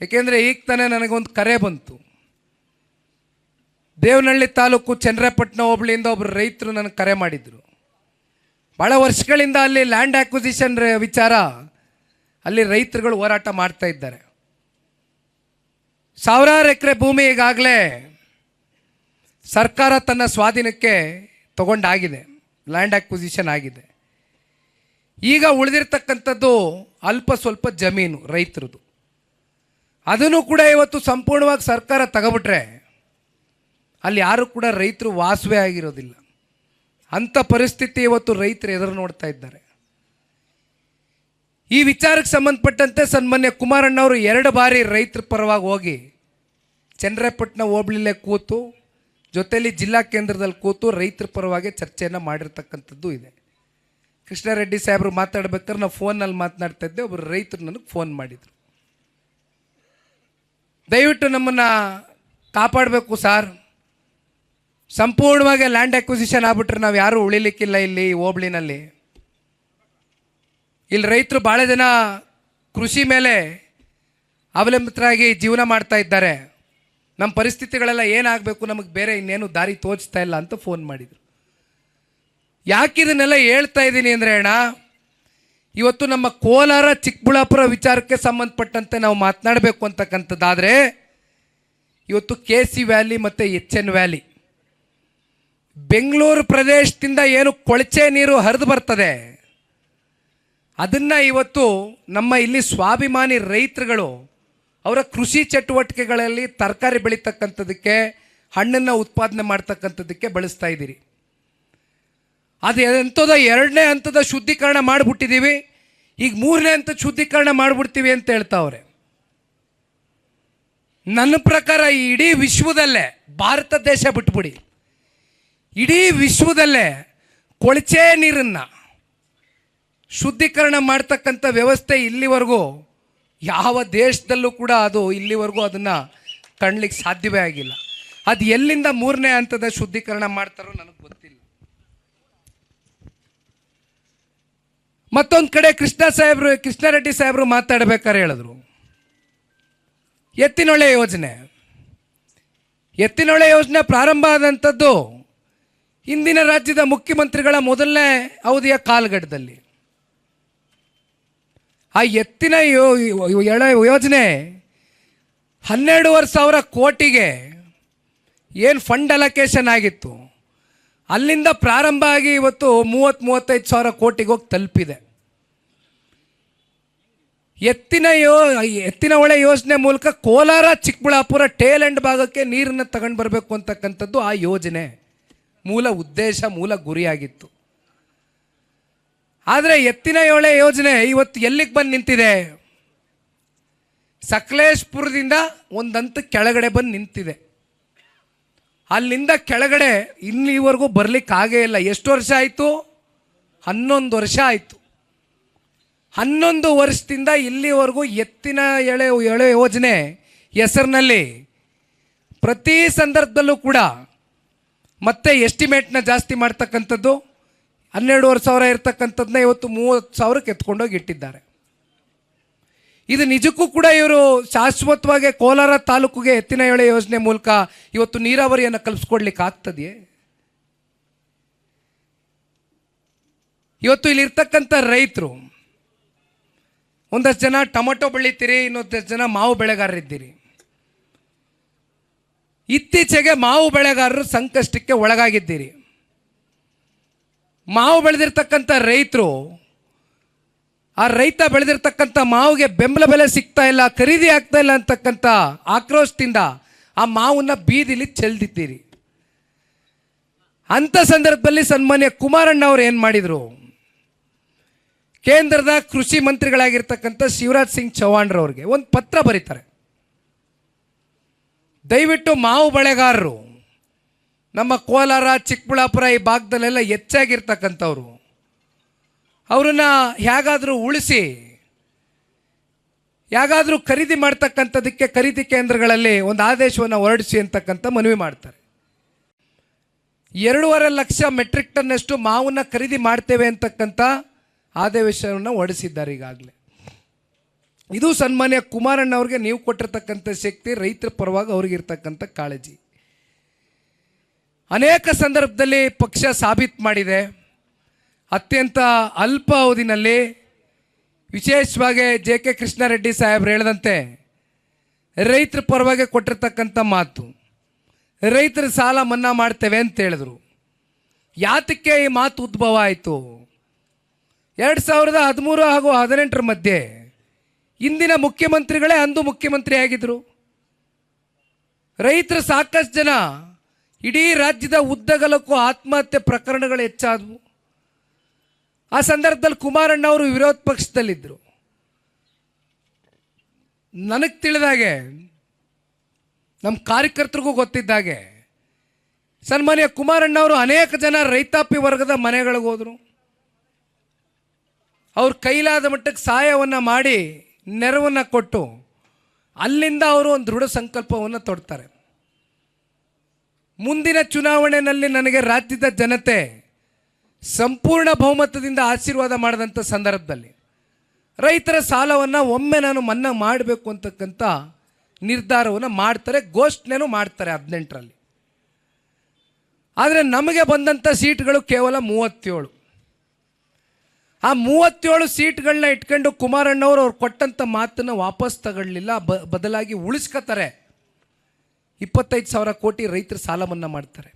ಏಕೆಂದರೆ ಈಗ ತಾನೇ ನನಗೊಂದು ಕರೆ ಬಂತು. ದೇವನಹಳ್ಳಿ ತಾಲೂಕು ಚನ್ನರಾಯಪಟ್ಟಣ ಹೋಬಳಿಯಿಂದ ಒಬ್ಬರು ರೈತರು ನನಗೆ ಕರೆ ಮಾಡಿದರು. ಭಾಳ ವರ್ಷಗಳಿಂದ ಅಲ್ಲಿ ಲ್ಯಾಂಡ್ ಆಕ್ವಿಸಿಷನ್ ವಿಚಾರ ಅಲ್ಲಿ ರೈತರುಗಳು ಹೋರಾಟ ಮಾಡ್ತಾ ಇದ್ದಾರೆ. ಸಾವಿರಾರು ಎಕರೆ ಭೂಮಿ ಈಗಾಗಲೇ ಸರ್ಕಾರ ತನ್ನ ಸ್ವಾಧೀನಕ್ಕೆ ತಗೊಂಡಾಗಿದೆ, ಲ್ಯಾಂಡ್ ಆಕ್ವಿಸಿಷನ್ ಆಗಿದೆ. ಈಗ ಉಳಿದಿರ್ತಕ್ಕಂಥದ್ದು ಅಲ್ಪ ಸ್ವಲ್ಪ ಜಮೀನು ರೈತರದು. ಅದನ್ನು ಕೂಡ ಇವತ್ತು ಸಂಪೂರ್ಣವಾಗಿ ಸರ್ಕಾರ ತಗೊಬಿಟ್ರೆ ಅಲ್ಲಿ ಯಾರು ಕೂಡ ರೈತರು ವಾಸವೇ ಆಗಿರೋದಿಲ್ಲ. ಅಂಥ ಪರಿಸ್ಥಿತಿ ಇವತ್ತು ರೈತರು ಎದುರು ನೋಡ್ತಾ ಇದ್ದಾರೆ. ಈ ವಿಚಾರಕ್ಕೆ ಸಂಬಂಧಪಟ್ಟಂತೆ ಸನ್ಮಾನ್ಯ ಕುಮಾರಣ್ಣವರು 2 ಬಾರಿ ರೈತರ ಪರವಾಗಿ ಹೋಗಿ ಚನ್ನರಾಯಪಟ್ಟಣ ಹೋಬಳಿಲೇ ಕೂತು, ಜೊತೆಯಲ್ಲಿ ಜಿಲ್ಲಾ ಕೇಂದ್ರದಲ್ಲಿ ಕೂತು ರೈತರ ಪರವಾಗಿ ಚರ್ಚೆಯನ್ನು ಮಾಡಿರ್ತಕ್ಕಂಥದ್ದು ಇದೆ. ಕೃಷ್ಣಾರೆಡ್ಡಿ ಸಾಹೇಬರು ಮಾತಾಡ್ಬೇಕಾದ್ರೆ ನಾವು ಫೋನಲ್ಲಿ ಮಾತನಾಡ್ತಾ ಇದ್ದೆ. ಒಬ್ಬರು ರೈತರು ನನಗೆ ಫೋನ್ ಮಾಡಿದರು, ದಯವಿಟ್ಟು ನಮ್ಮನ್ನು ಕಾಪಾಡಬೇಕು ಸರ್, ಸಂಪೂರ್ಣವಾಗಿ ಲ್ಯಾಂಡ್ ಅಕ್ವಿಸಿಷನ್ ಆಗ್ಬಿಟ್ರೆ ನಾವು ಯಾರೂ ಉಳಿಲಿಕ್ಕಿಲ್ಲ ಇಲ್ಲಿ ಹೋಬಳಿನಲ್ಲಿ. ಇಲ್ಲಿ ರೈತರು ಭಾಳ ಜನ ಕೃಷಿ ಮೇಲೆ ಅವಲಂಬಿತರಾಗಿ ಜೀವನ ಮಾಡ್ತಾ ಇದ್ದಾರೆ. ನಮ್ಮ ಪರಿಸ್ಥಿತಿಗಳೆಲ್ಲ ಏನಾಗಬೇಕು, ನಮಗೆ ಬೇರೆ ಇನ್ನೇನು ದಾರಿ ತೋಚ್ತಾ ಇಲ್ಲ ಅಂತ ಫೋನ್ ಮಾಡಿದರು. ಯಾಕೆ ಇದನ್ನೆಲ್ಲ ಹೇಳ್ತಾ ಇದ್ದೀನಿ ಅಂದರೆ ಅಣ್ಣ, ಇವತ್ತು ನಮ್ಮ ಕೋಲಾರ ಚಿಕ್ಕಬಳ್ಳಾಪುರ ವಿಚಾರಕ್ಕೆ ಸಂಬಂಧಪಟ್ಟಂತೆ ನಾವು ಮಾತನಾಡಬೇಕು ಅಂತಕ್ಕಂಥದ್ದಾದರೆ ಇವತ್ತು KC ವ್ಯಾಲಿ ಮತ್ತು HN ವ್ಯಾಲಿ, ಬೆಂಗಳೂರು ಪ್ರದೇಶದಿಂದ ಏನು ಕೊಳಚೆ ನೀರು ಹರಿದು ಬರ್ತದೆ ಅದನ್ನು ಇವತ್ತು ನಮ್ಮ ಇಲ್ಲಿ ಸ್ವಾಭಿಮಾನಿ ರೈತರುಗಳು ಅವರ ಕೃಷಿ ಚಟುವಟಿಕೆಗಳಲ್ಲಿ ತರಕಾರಿ ಬೆಳೀತಕ್ಕಂಥದ್ದಕ್ಕೆ, ಹಣ್ಣನ್ನು ಉತ್ಪಾದನೆ ಮಾಡ್ತಕ್ಕಂಥದ್ದಕ್ಕೆ ಬಳಸ್ತಾ ಇದ್ದೀರಿ. ಅದು ಎಂಥದ 2ನೇ ಹಂತದ ಶುದ್ಧೀಕರಣ ಮಾಡಿಬಿಟ್ಟಿದ್ದೀವಿ, ಈಗ 3ನೇ ಹಂತದ ಶುದ್ಧೀಕರಣ ಮಾಡಿಬಿಡ್ತೀವಿ ಅಂತ ಹೇಳ್ತಾವ್ರೆ. ನನ್ನ ಪ್ರಕಾರ ಈ ಇಡೀ ವಿಶ್ವದಲ್ಲೇ, ಭಾರತ ದೇಶ ಬಿಟ್ಬಿಡಿ, ಇಡೀ ವಿಶ್ವದಲ್ಲೇ ಕೊಳಚೆ ನೀರನ್ನು ಶುದ್ಧೀಕರಣ ಮಾಡ್ತಕ್ಕಂಥ ವ್ಯವಸ್ಥೆ ಇಲ್ಲಿವರೆಗೂ ಯಾವ ದೇಶದಲ್ಲೂ ಕೂಡ ಅದು ಇಲ್ಲಿವರೆಗೂ ಅದನ್ನು ಕಾಣಲಿಕ್ಕೆ ಸಾಧ್ಯವೇ ಆಗಿಲ್ಲ. ಅದು ಎಲ್ಲಿಂದ 3ನೇ ಹಂತದ ಶುದ್ಧೀಕರಣ ಮಾಡ್ತಾರೋ ನನಗೆ ಗೊತ್ತಿಲ್ಲ. ಮತ್ತೊಂದು ಕಡೆ ಕೃಷ್ಣಾರೆಡ್ಡಿ ಸಾಹೇಬರು ಮಾತಾಡಬೇಕಾದ್ರೆ ಹೇಳಿದ್ರು, ಎತ್ತಿನೊಳೆ ಯೋಜನೆ ಪ್ರಾರಂಭ ಆದಂಥದ್ದು ಇಂದಿನ ರಾಜ್ಯದ ಮುಖ್ಯಮಂತ್ರಿಗಳ ಮೊದಲನೇ ಅವಧಿಯ ಕಾಲಘಟ್ಟದಲ್ಲಿ. ಆ ಎತ್ತಿನ ಯೋಜನೆ 12,500 ಕೋಟಿಗೆ ಏನು ಫಂಡ್ ಅಲೋಕೇಶನ್ ಆಗಿತ್ತು, ಅಲ್ಲಿಂದ ಪ್ರಾರಂಭ ಆಗಿ ಇವತ್ತು 30-35 ಸಾವಿರ ಕೋಟಿಗೆ ಹೋಗಿ ತಲುಪಿದೆ. ಎತ್ತಿನ ಹೊಳೆ ಯೋಜನೆ ಮೂಲಕ ಕೋಲಾರ ಚಿಕ್ಕಬಳ್ಳಾಪುರ ಟೇಲ್ ಎಂಡ್ ಭಾಗಕ್ಕೆ ನೀರನ್ನು ತಗೊಂಡು ಬರಬೇಕು ಅಂತಕ್ಕಂಥದ್ದು ಆ ಯೋಜನೆ ಮೂಲ ಉದ್ದೇಶ, ಮೂಲ ಗುರಿಯಾಗಿತ್ತು. ಆದರೆ ಎತ್ತಿನ ಹೊಳೆ ಯೋಜನೆ ಇವತ್ತು ಎಲ್ಲಿಗೆ ಬಂದು ನಿಂತಿದೆ? ಸಕಲೇಶ್ಪುರದಿಂದ ಒಂದಂತ ಕೆಳಗಡೆ ಬಂದು ನಿಂತಿದೆ. ಅಲ್ಲಿಂದ ಕೆಳಗಡೆ ಇಲ್ಲಿವರೆಗೂ ಬರಲಿಕ್ಕಾಗೇ ಇಲ್ಲ. ಎಷ್ಟು ವರ್ಷ ಆಯಿತು? 11 ವರ್ಷ ಆಯಿತು. 11 ವರ್ಷದಿಂದ ಇಲ್ಲಿವರೆಗೂ ಎತ್ತಿನ ಎಳೆ ಯೋಜನೆ ಹೆಸರಿನಲ್ಲಿ ಪ್ರತಿ ಸಂದರ್ಭದಲ್ಲೂ ಕೂಡ ಮತ್ತೆ ಎಸ್ಟಿಮೇಟ್ನ ಜಾಸ್ತಿ ಮಾಡ್ತಕ್ಕಂಥದ್ದು, 12,500 ಇರ್ತಕ್ಕಂಥದ್ದನ್ನ ಇವತ್ತು 30,000ಕ್ಕೆ ಎತ್ಕೊಂಡೋಗಿ ಇಟ್ಟಿದ್ದಾರೆ. ಇದು ನಿಜಕ್ಕೂ ಕೂಡ ಇವರು ಶಾಶ್ವತವಾಗಿ ಕೋಲಾರ ತಾಲೂಕಿಗೆ ಎತ್ತಿನ ಹೊಳೆ ಯೋಜನೆ ಮೂಲಕ ಇವತ್ತು ನೀರಾವರಿಯನ್ನು ಕಲ್ಪಿಸ್ಕೊಡ್ಲಿಕ್ಕೆ ಆಗ್ತದೆಯೇ? ಇವತ್ತು ಇಲ್ಲಿರ್ತಕ್ಕಂಥ ರೈತರು ಒಂದಷ್ಟು ಜನ ಟೊಮೆಟೊ ಬೆಳಿತೀರಿ, ಇನ್ನೊಂದಷ್ಟು ಜನ ಮಾವು ಬೆಳೆಗಾರರಿದ್ದೀರಿ. ಇತ್ತೀಚೆಗೆ ಮಾವು ಬೆಳೆಗಾರರು ಸಂಕಷ್ಟಕ್ಕೆ ಒಳಗಾಗಿದ್ದೀರಿ. ಮಾವು ಬೆಳೆದಿರ್ತಕ್ಕಂಥ ರೈತರು, ಆ ರೈತ ಬೆಳೆದಿರ್ತಕ್ಕಂಥ ಮಾವಿಗೆ ಬೆಂಬಲ ಬೆಲೆ ಸಿಗ್ತಾ ಇಲ್ಲ, ಖರೀದಿ ಆಗ್ತಾ ಇಲ್ಲ ಅಂತಕ್ಕಂಥ ಆಕ್ರೋಶದಿಂದ ಆ ಮಾವನ್ನ ಬೀದಿಲಿ ಚೆಲ್ದಿದ್ದೀರಿ. ಅಂಥ ಸಂದರ್ಭದಲ್ಲಿ ಸನ್ಮಾನ್ಯ ಕುಮಾರಣ್ಣ ಅವರು ಏನು ಮಾಡಿದರು? ಕೇಂದ್ರದ ಕೃಷಿ ಮಂತ್ರಿಗಳಾಗಿರ್ತಕ್ಕಂಥ ಶಿವರಾಜ್ ಸಿಂಗ್ ಚೌಹಾಣ್ರವ್ರಿಗೆ ಒಂದು ಪತ್ರ ಬರೀತಾರೆ. ದಯವಿಟ್ಟು ಮಾವು ಬೆಳೆಗಾರರು ನಮ್ಮ ಕೋಲಾರ ಚಿಕ್ಕಬಳ್ಳಾಪುರ ಈ ಭಾಗದಲ್ಲೆಲ್ಲ ಹೆಚ್ಚಾಗಿರ್ತಕ್ಕಂಥವ್ರು, ಅವರನ್ನ ಹೇಗಾದರೂ ಉಳಿಸಿ ಹೇಗಾದರೂ ಖರೀದಿ ಮಾಡ್ತಕ್ಕಂಥದ್ದಕ್ಕೆ ಖರೀದಿ ಕೇಂದ್ರಗಳಲ್ಲಿ ಒಂದು ಆದೇಶವನ್ನು ಹೊರಡಿಸಿ ಅಂತಕ್ಕಂಥ ಮನವಿ ಮಾಡ್ತಾರೆ. 2.5 ಲಕ್ಷ ಮೆಟ್ರಿಕ್ ಟನ್ನಷ್ಟು ಮಾವನ್ನ ಖರೀದಿ ಮಾಡ್ತೇವೆ ಅಂತಕ್ಕಂಥ ಆದೇಶವನ್ನು ಹೊರಡಿಸಿದ್ದಾರೆ ಈಗಾಗಲೇ. ಇದು ಸನ್ಮಾನ್ಯ ಕುಮಾರಣ್ಣವ್ರಿಗೆ ನೀವು ಕೊಟ್ಟಿರ್ತಕ್ಕಂಥ ಶಕ್ತಿ, ರೈತರ ಪರವಾಗಿ ಅವ್ರಿಗಿರ್ತಕ್ಕಂಥ ಕಾಳಜಿ. ಅನೇಕ ಸಂದರ್ಭದಲ್ಲಿ ಪಕ್ಷ ಸಾಬೀತು ಮಾಡಿದೆ. ಅತ್ಯಂತ ಅಲ್ಪ ಅವಧಿನಲ್ಲಿ ವಿಶೇಷವಾಗಿ JK ಕೃಷ್ಣಾರೆಡ್ಡಿ ಸಾಹೇಬ್ರು ಹೇಳಿದಂತೆ ರೈತರ ಪರವಾಗಿ ಕೊಟ್ಟಿರ್ತಕ್ಕಂಥ ಮಾತು, ರೈತರ ಸಾಲ ಮನ್ನಾ ಮಾಡ್ತೇವೆ ಅಂತ ಹೇಳಿದ್ರು. ಯಾತಕ್ಕೆ ಈ ಮಾತು ಉದ್ಭವ ಆಯಿತು? 2013 ಹಾಗೂ 2018 ಮಧ್ಯೆ ಇಂದಿನ ಮುಖ್ಯಮಂತ್ರಿಗಳೇ ಅಂದು ಮುಖ್ಯಮಂತ್ರಿ ಆಗಿದ್ದರು. ರೈತರು ಸಾಕಷ್ಟು ಜನ ಇಡೀ ರಾಜ್ಯದ ಉದ್ದಗಲಕ್ಕೂ ಆತ್ಮಹತ್ಯೆ ಪ್ರಕರಣಗಳು ಹೆಚ್ಚಾದವು. ಆ ಸಂದರ್ಭದಲ್ಲಿ ಕುಮಾರಣ್ಣವರು ವಿರೋಧ ಪಕ್ಷದಲ್ಲಿದ್ದರು. ನನಗೆ ತಿಳಿದಾಗೆ, ನಮ್ಮ ಕಾರ್ಯಕರ್ತರಿಗೂ ಗೊತ್ತಿದ್ದಾಗೆ, ಸನ್ಮಾನ್ಯ ಕುಮಾರಣ್ಣವರು ಅನೇಕ ಜನ ರೈತಾಪಿ ವರ್ಗದ ಮನೆಗಳಿಗೆ ಹೋದರು. ಅವ್ರ ಕೈಲಾದ ಮಟ್ಟಕ್ಕೆ ಸಹಾಯವನ್ನು ಮಾಡಿ ನೆರವನ್ನು ಕೊಟ್ಟು ಅಲ್ಲಿಂದ ಅವರು ಒಂದು ದೃಢ ಸಂಕಲ್ಪವನ್ನು ತೊಡ್ತಾರೆ. ಮುಂದಿನ ಚುನಾವಣೆಯಲ್ಲಿ ನನಗೆ ರಾಜ್ಯದ ಜನತೆ ಸಂಪೂರ್ಣ ಬಹುಮತದಿಂದ ಆಶೀರ್ವಾದ ಮಾಡಿದಂಥ ಸಂದರ್ಭದಲ್ಲಿ ರೈತರ ಸಾಲವನ್ನು ಒಮ್ಮೆ ನಾನು ಮನ್ನಾ ಮಾಡಬೇಕು ಅಂತಕ್ಕಂಥ ನಿರ್ಧಾರವನ್ನು ಮಾಡ್ತಾರೆ, ಘೋಷಣೆನೂ ಮಾಡ್ತಾರೆ 2018ರಲ್ಲಿ. ಆದರೆ ನಮಗೆ ಬಂದಂಥ ಸೀಟ್ಗಳು ಕೇವಲ 37. ಆ 37 ಸೀಟ್ಗಳನ್ನ ಇಟ್ಕೊಂಡು ಕುಮಾರಣ್ಣವರು ಅವ್ರು ಕೊಟ್ಟಂಥ ಮಾತನ್ನು ವಾಪಸ್ ತಗೊಳ್ಳಿಲ್ಲ, ಬದಲಾಗಿ ಉಳಿಸ್ಕೊತಾರೆ. 25,000 ಕೋಟಿ ರೈತರ ಸಾಲ ಮನ್ನಾ ಮಾಡ್ತಾರೆ.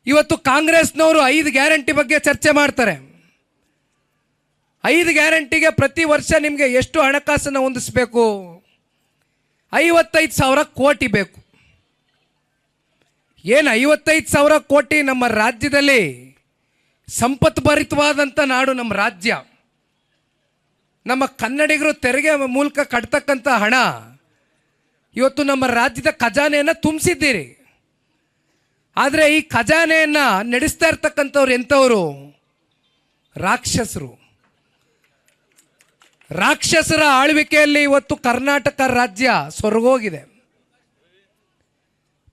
ಇವತ್ತು ಕಾಂಗ್ರೆಸ್ನವರು 5 ಗ್ಯಾರಂಟಿ ಬಗ್ಗೆ ಚರ್ಚೆ ಮಾಡ್ತಾರೆ. 5 ಗ್ಯಾರಂಟಿಗೆ ಪ್ರತಿ ವರ್ಷ ನಿಮಗೆ ಎಷ್ಟು ಹಣಕಾಸನ್ನು ಹೊಂದಿಸಬೇಕು? 55,000 ಕೋಟಿ ಬೇಕು. ಏನು 55,000 ಕೋಟಿ? ನಮ್ಮ ರಾಜ್ಯದಲ್ಲಿ ಸಂಪತ್ಭರಿತವಾದಂಥ ನಾಡು ನಮ್ಮ ರಾಜ್ಯ. ನಮ್ಮ ಕನ್ನಡಿಗರು ತೆರಿಗೆ ಮೂಲಕ ಕಟ್ತಕ್ಕಂಥ ಹಣ ಇವತ್ತು ನಮ್ಮ ರಾಜ್ಯದ ಖಜಾನೆಯನ್ನು ತುಂಬಿಸಿದ್ದೀರಿ. ಆದರೆ ಈ ಖಜಾನೆಯನ್ನು ನಡೆಸ್ತಾ ಇರ್ತಕ್ಕಂಥವ್ರು ಎಂಥವರು? ರಾಕ್ಷಸರು. ರಾಕ್ಷಸರ ಆಳ್ವಿಕೆಯಲ್ಲಿ ಇವತ್ತು ಕರ್ನಾಟಕ ರಾಜ್ಯ ಸ್ವರ್ಗೋಗಿದೆ.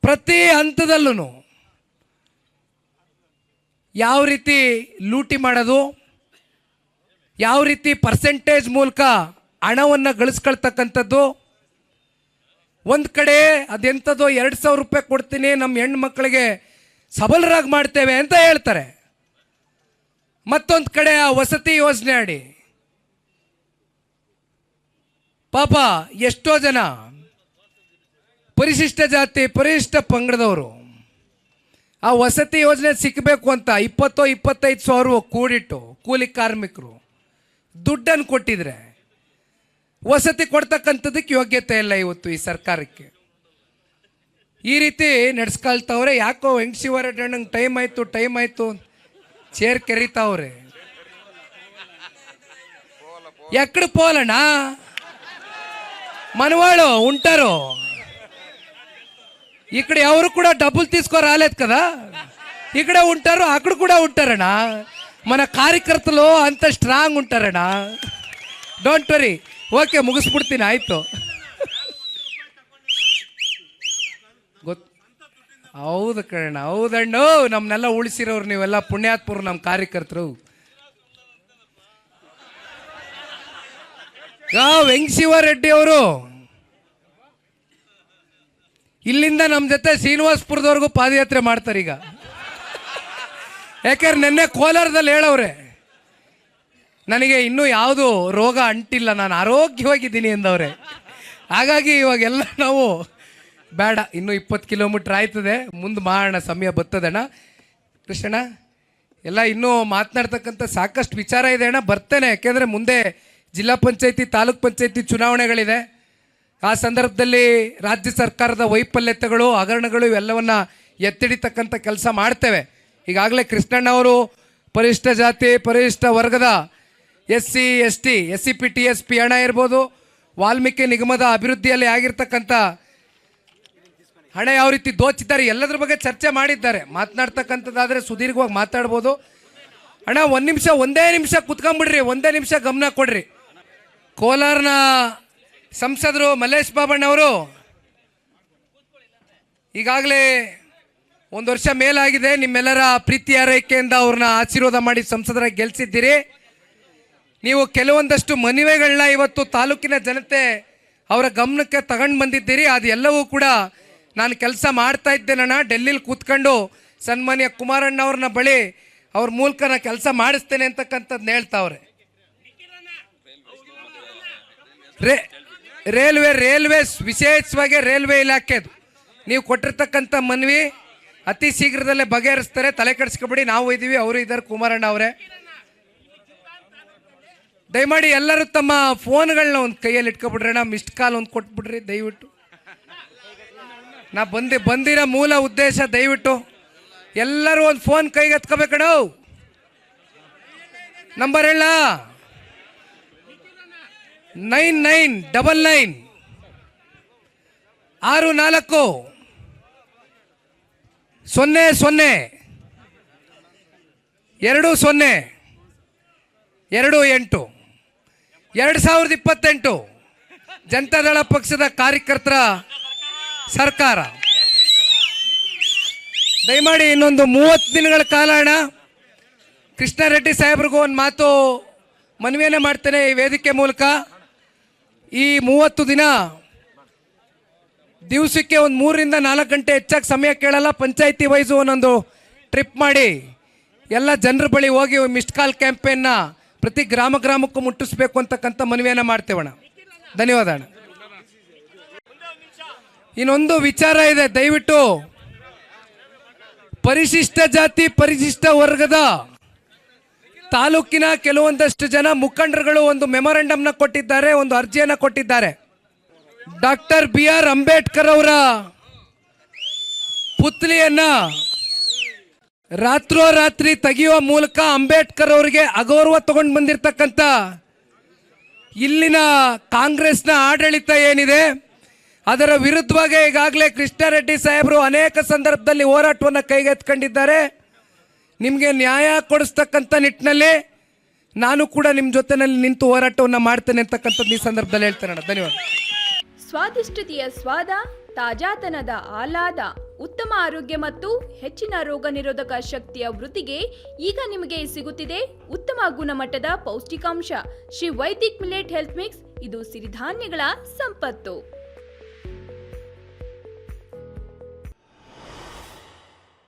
ಪ್ರತಿ ಹಂತದಲ್ಲೂ ಯಾವ ರೀತಿ ಲೂಟಿ ಮಾಡೋದು, ಯಾವ ರೀತಿ ಪರ್ಸೆಂಟೇಜ್ ಮೂಲಕ ಹಣವನ್ನು ಗಳಿಸ್ಕೊಳ್ತಕ್ಕಂಥದ್ದು. ಒಂದು ಕಡೆ ಅದೆಂಥದ್ದು 2,000 ರೂಪಾಯಿ ಕೊಡ್ತೀನಿ, ನಮ್ಮ ಹೆಣ್ಮಕ್ಳಿಗೆ ಸಬಲರಾಗಿ ಮಾಡ್ತೇವೆ ಅಂತ ಹೇಳ್ತಾರೆ. ಮತ್ತೊಂದು ಕಡೆ ಆ ವಸತಿ ಯೋಜನೆ ಅಡಿ ಪಾಪ ಎಷ್ಟೋ ಜನ ಪರಿಶಿಷ್ಟ ಜಾತಿ ಪರಿಶಿಷ್ಟ ಪಂಗಡದವರು ಆ ವಸತಿ ಯೋಜನೆ ಸಿಕ್ಕಬೇಕು ಅಂತ 20-25 ಕೂಡಿಟ್ಟು ಕೂಲಿ ಕಾರ್ಮಿಕರು ದುಡ್ಡನ್ನು ಕೊಟ್ಟಿದ್ರೆ ವಸತಿ ಕೊಡ್ತಕ್ಕಂಥದ್ದಕ್ಕೆ ಯೋಗ್ಯತೆ ಇಲ್ಲ ಇವತ್ತು ಈ ಸರ್ಕಾರಕ್ಕೆ. ಈ ರೀತಿ ನಡೆಸ್ಕೊಳ್ತಾವ್ರೆ. ಯಾಕೋ ವೆಂಕಟಶಿವರೆಡ್ಡಣ್ಣಂಗೆ ಟೈಮ್ ಆಯಿತು ಚೇರ್ ಕೆರಿತಾವ್ರೆ. ఎక్కడ పోలనా మనవాళ్ళు ఉంటారు ఇక్కడ ఎవరు కూడా డబ్బులు తీసుకో రాలేదు కదా ఇక్కడే ఉంటారు అక్కడ కూడా ఉంటారಣ್ಣ మన కార్యకర్తలు అంత స్ట్రాంగ్ ఉంటారಣ್ಣ ಡೋಂಟ್ ವರಿ ಓಕೆ ಮುಗಿಸ್ಬಿಡ್ತೀನಿ ಆಯ್ತು ಹೌದು ಕಣ ಹೌದಣ್ಣು ನಮ್ಮನ್ನೆಲ್ಲ ಉಳಿಸಿರೋರು ನೀವೆಲ್ಲ ಪುಣ್ಯಾತ್ಮರು ನಮ್ಮ ಕಾರ್ಯಕರ್ತರು ವೆಂಕಟಶಿವರೆಡ್ಡಿ ಅವರು ಇಲ್ಲಿಂದ ನಮ್ಮ ಜೊತೆ ಶ್ರೀನಿವಾಸಪುರದವರೆಗೂ ಪಾದಯಾತ್ರೆ ಮಾಡ್ತಾರೆ ಈಗ ಯಾಕಂದ್ರೆ ನಿನ್ನೆ ಕೋಲಾರದಲ್ಲಿ ಹೇಳವ್ರೆ ನನಗೆ ಇನ್ನೂ ಯಾವುದು ರೋಗ ಅಂಟಿಲ್ಲ ನಾನು ಆರೋಗ್ಯವಾಗಿದ್ದೀನಿ ಎಂದವ್ರೆ ಹಾಗಾಗಿ ಇವಾಗೆಲ್ಲ ನಾವು ಬೇಡ ಇನ್ನೂ 20 ಕಿಲೋಮೀಟ್ರ್ ಆಯ್ತದೆ ಮುಂದೆ ಮಾಡೋಣ ಸಮಯ ಬರ್ತದಣ್ಣ ಕೃಷ್ಣ ಎಲ್ಲ ಇನ್ನೂ ಮಾತನಾಡ್ತಕ್ಕಂಥ ಸಾಕಷ್ಟು ವಿಚಾರ ಇದೆ ಅಣ್ಣ ಬರ್ತೇನೆ ಯಾಕೆಂದರೆ ಮುಂದೆ ಜಿಲ್ಲಾ ಪಂಚಾಯತಿ ತಾಲೂಕ್ ಪಂಚಾಯತಿ ಚುನಾವಣೆಗಳಿದೆ ಆ ಸಂದರ್ಭದಲ್ಲಿ ರಾಜ್ಯ ಸರ್ಕಾರದ ವೈಫಲ್ಯತೆಗಳು ಹಗರಣಗಳು ಇವೆಲ್ಲವನ್ನು ಎತ್ತಿಡಿತಕ್ಕಂಥ ಕೆಲಸ ಮಾಡ್ತೇವೆ ಈಗಾಗಲೇ ಕೃಷ್ಣಣ್ಣ ಅವರು ಪರಿಶಿಷ್ಟ ಜಾತಿ ಪರಿಶಿಷ್ಟ ವರ್ಗದ SC ST SCP TSP ಹಣ ಇರ್ಬೋದು ವಾಲ್ಮೀಕಿ ನಿಗಮದ ಅಭಿವೃದ್ಧಿಯಲ್ಲಿ ಆಗಿರ್ತಕ್ಕಂಥ ಹಣ ಯಾವ ರೀತಿ ದೋಚಿದ್ದಾರೆ ಎಲ್ಲದ್ರ ಬಗ್ಗೆ ಚರ್ಚೆ ಮಾಡಿದ್ದಾರೆ ಮಾತನಾಡ್ತಕ್ಕಂಥದ್ದಾದರೆ ಸುದೀರ್ಘವಾಗಿ ಮಾತಾಡ್ಬೋದು ಅಣ್ಣ ಒಂದೇ ನಿಮಿಷ ಕುತ್ಕೊಂಡ್ಬಿಡ್ರಿ ಒಂದೇ ನಿಮಿಷ ಗಮನ ಕೊಡ್ರಿ ಕೋಲಾರನ ಸಂಸದರು ಮಲ್ಲೇಶ್ ಬಾಬಣ್ಣವರು ಈಗಾಗಲೇ 1 ವರ್ಷ ಮೇಲಾಗಿದೆ ನಿಮ್ಮೆಲ್ಲರ ಪ್ರೀತಿ ಆರೈಕೆಯಿಂದ ಅವ್ರನ್ನ ಆಶೀರ್ವಾದ ಮಾಡಿ ಸಂಸದರಾಗಿ ಗೆಲ್ಲಿಸಿದ್ದೀರಿ ನೀವು ಕೆಲವೊಂದಷ್ಟು ಮನವಿಗಳನ್ನ ಇವತ್ತು ತಾಲೂಕಿನ ಜನತೆ ಅವರ ಗಮನಕ್ಕೆ ತಗೊಂಡು ಬಂದಿದ್ದೀರಿ. ಅದೆಲ್ಲವೂ ಕೂಡ ನಾನು ಕೆಲಸ ಮಾಡ್ತಾ ಇದ್ದೇನಣ್ಣ, ಡೆಲ್ಲಿಲಿ ಕೂತ್ಕೊಂಡು ಸನ್ಮಾನ್ಯ ಕುಮಾರಣ್ಣ ಅವ್ರನ್ನ ಬಳಿ ಅವ್ರ ಮೂಲಕ ನಾನು ಕೆಲಸ ಮಾಡಿಸ್ತೇನೆ ಅಂತಕ್ಕಂಥದ್ದು ಹೇಳ್ತಾವ್ರೆ. ರೈಲ್ವೆ ವಿಶೇಷವಾಗಿ ರೈಲ್ವೆ ಇಲಾಖೆದು ನೀವು ಕೊಟ್ಟಿರ್ತಕ್ಕಂಥ ಮನವಿ ಅತಿ ಶೀಘ್ರದಲ್ಲೇ ಬಗೆಹರಿಸ್ತಾರೆ, ತಲೆ ಕೆಡಿಸ್ಕೊಬೇಡಿ. ನಾವು ಇದ್ದೀವಿ, ಅವರು ಇದ್ದಾರೆ, ಕುಮಾರಣ್ಣ ಅವರೇ. ದಯಮಾಡಿ ಎಲ್ಲರೂ ತಮ್ಮ ಫೋನ್ಗಳನ್ನ ಒಂದು ಕೈಯಲ್ಲಿ ಇಟ್ಕೊಬಿಡ್ರಣ್ಣ, ಮಿಸ್ಡ್ ಕಾಲ್ ಒಂದು ಕೊಟ್ಬಿಡ್ರಿ ದಯವಿಟ್ಟು. ನಾ ಬಂದಿರೋ ಮೂಲ ಉದ್ದೇಶ ದಯವಿಟ್ಟು ಎಲ್ಲರೂ ಒಂದು ಫೋನ್ ಕೈಗೆ ಎತ್ಕೋಬೇಕಣ. ನಂಬರ್ ಹೇಳ 9999 64 00 20 28 2028 ಜನತಾದಳ ಪಕ್ಷದ ಕಾರ್ಯಕರ್ತರ ಸರ್ಕಾರ. ದಯಮಾಡಿ ಇನ್ನೊಂದು 30 ದಿನಗಳ ಕಾಲ ಅಣ್ಣ, ಕೃಷ್ಣಾರೆಡ್ಡಿ ಸಾಹೇಬ್ರಿಗೂ ಒಂದು ಮಾತು ಮನವಿಯನ್ನು ಮಾಡ್ತೇನೆ ಈ ವೇದಿಕೆ ಮೂಲಕ. ಈ 30 ದಿನ ದಿವಸಕ್ಕೆ ಒಂದು 3 ರಿಂದ 4 ಗಂಟೆ ಹೆಚ್ಚಾಗಿ ಸಮಯ ಕೇಳಲ್ಲ. ಪಂಚಾಯತಿ ವೈಸು ಒಂದೊಂದು ಟ್ರಿಪ್ ಮಾಡಿ ಎಲ್ಲ ಜನರ ಬಳಿ ಹೋಗಿ ಮಿಸ್ಡ್ ಕಾಲ್ ಕ್ಯಾಂಪೇನ್ನ ಪ್ರತಿ ಗ್ರಾಮಕ್ಕೂ ಮುಟ್ಟಿಸ್ಬೇಕು ಅಂತಕ್ಕಂಥ ಮನವಿಯನ್ನು ಮಾಡ್ತೇವಣ್ಣ. ಧನ್ಯವಾದ ಅಣ್ಣ. ಇನ್ನೊಂದು ವಿಚಾರ ಇದೆ, ದಯವಿಟ್ಟು ಪರಿಶಿಷ್ಟ ಜಾತಿ ಪರಿಶಿಷ್ಟ ವರ್ಗದ ತಾಲೂಕಿನ ಕೆಲವೊಂದಷ್ಟು ಜನ ಮುಖಂಡರುಗಳು ಒಂದು ಮೆಮೊರಂಡಮ್ನ ಕೊಟ್ಟಿದ್ದಾರೆ, ಒಂದು ಅರ್ಜಿಯನ್ನು ಕೊಟ್ಟಿದ್ದಾರೆ. ಡಾಕ್ಟರ್ BR ಅಂಬೇಡ್ಕರ್ ಅವರ ಪುತ್ಲಿಯನ್ನ ರಾತ್ರೋರಾತ್ರಿ ತೆಗೆಯುವ ಮೂಲಕ ಅಂಬೇಡ್ಕರ್ ಅವರಿಗೆ ಅಗೌರವ ತಗೊಂಡು ಬಂದಿರತಕ್ಕಂಥ ಇಲ್ಲಿನ ಕಾಂಗ್ರೆಸ್ನ ಆಡಳಿತ ಏನಿದೆ ಅದರ ವಿರುದ್ಧವಾಗಿ ಈಗಾಗಲೇ ಕೃಷ್ಣಾರೆಡ್ಡಿ ಸಾಹೇಬರು ಅನೇಕ ಸಂದರ್ಭದಲ್ಲಿ ಹೋರಾಟವನ್ನು ಕೈಗೆತ್ತಿಕೊಂಡಿದ್ದಾರೆ. ನಿಮಗೆ ನ್ಯಾಯ ಕೊಡಿಸ್ತಕ್ಕಂಥ ನಿಟ್ಟಿನಲ್ಲಿ ನಾನು ಕೂಡ ನಿಮ್ಮ ಜೊತೆನಲ್ಲಿ ನಿಂತು ಹೋರಾಟವನ್ನು ಮಾಡ್ತೇನೆ ಅಂತಕ್ಕಂಥದ್ದು ಈ ಸಂದರ್ಭದಲ್ಲಿ ಹೇಳ್ತೇನೆ. ಧನ್ಯವಾದ. ಸ್ವಾದಿಷ್ಟತೆಯ ಸ್ವಾದ, ತಾಜಾತನದ ಆಹ್ಲಾದ, ಉತ್ತಮ ಆರೋಗ್ಯ ಮತ್ತು ಹೆಚ್ಚಿನ ರೋಗ ನಿರೋಧಕ ಶಕ್ತಿಯ ವೃದ್ಧಿಗೆ ಈಗ ನಿಮಗೆ ಸಿಗುತ್ತಿದೆ ಉತ್ತಮ ಗುಣಮಟ್ಟದ ಪೌಷ್ಟಿಕಾಂಶ. Shri Vaidik millet health mix, ಇದು ಸಿರಿಧಾನ್ಯಗಳ ಸಂಪತ್ತು.